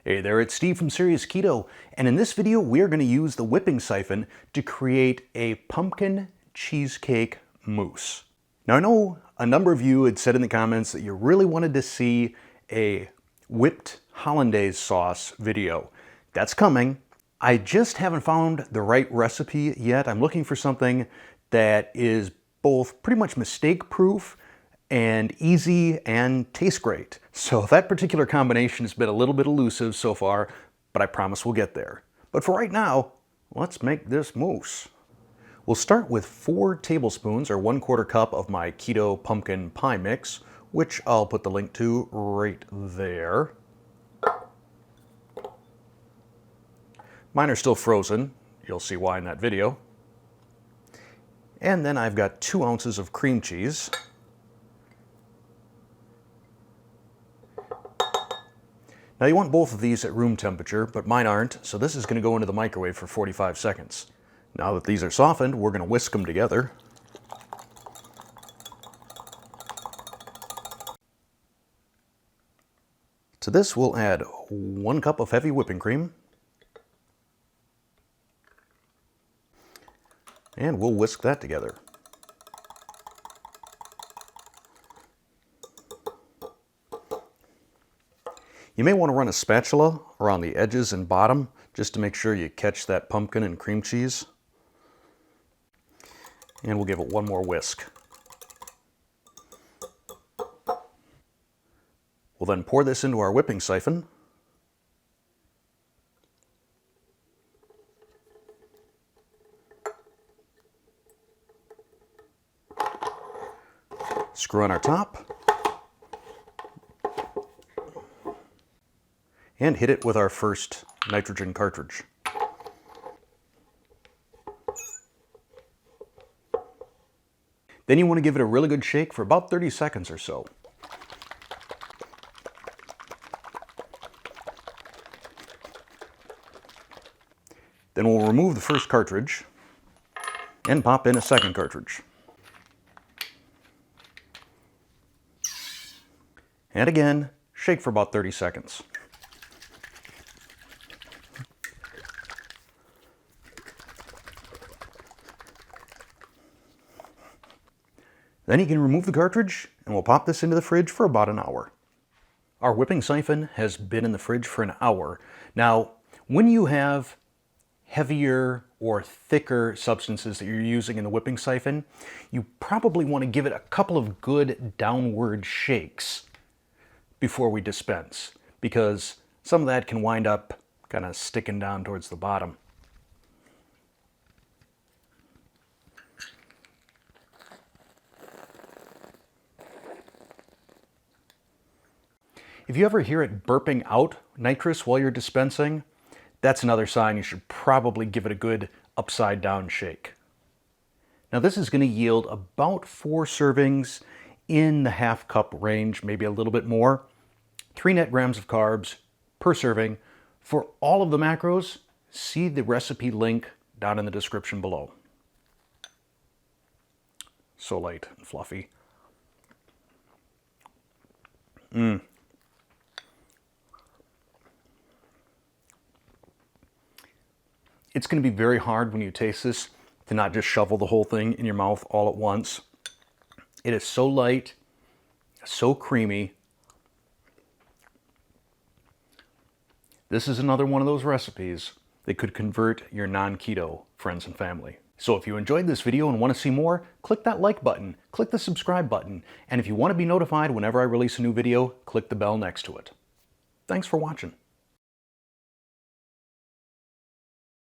Hey there, it's Steve from Serious Keto, and in this video we are going to use the whipping siphon to create a pumpkin cheesecake mousse. Now I know a number of you had said in the comments that you really wanted to see a whipped hollandaise sauce video. That's coming. I just haven't found the right recipe yet. I'm looking for something that is both pretty much mistake-proof and easy and tastes great. So that particular combination has been a little bit elusive so far, but I promise we'll get there. But for right now, let's make this mousse. We'll start with 4 tablespoons or 1/4 cup of my keto pumpkin pie mix, which I'll put the link to right there. Mine are still frozen. You'll see why in that video. And then I've got 2 ounces of cream cheese. Now you want both of these at room temperature, but mine aren't, so this is going to go into the microwave for 45 seconds. Now that these are softened, we're going to whisk them together. To this we'll add 1 cup of heavy whipping cream. And we'll whisk that together. You may want to run a spatula around the edges and bottom just to make sure you catch that pumpkin and cream cheese. And we'll give it 1 more whisk. We'll then pour this into our whipping siphon. Screw on our top. And hit it with our first nitrogen cartridge. Then you want to give it a really good shake for about 30 seconds or so. Then we'll remove the first cartridge and pop in a second cartridge. And again, shake for about 30 seconds. Then you can remove the cartridge and we'll pop this into the fridge for about an hour. Our whipping siphon has been in the fridge for an hour. Now, when you have heavier or thicker substances that you're using in the whipping siphon, you probably want to give it a couple of good downward shakes before we dispense, because some of that can wind up kind of sticking down towards the bottom. If you ever hear it burping out nitrous while you're dispensing, that's another sign you should probably give it a good upside down shake. Now this is going to yield about 4 servings in the half cup range, maybe a little bit more. 3 net grams of carbs per serving. For all of the macros, see the recipe link down in the description below. So light and fluffy. It's going to be very hard when you taste this to not just shovel the whole thing in your mouth all at once. It is so light, so creamy. This is another one of those recipes that could convert your non-keto friends and family. So if you enjoyed this video and want to see more, click that like button, click the subscribe button, and if you want to be notified whenever I release a new video, click the bell next to it. Thanks for watching.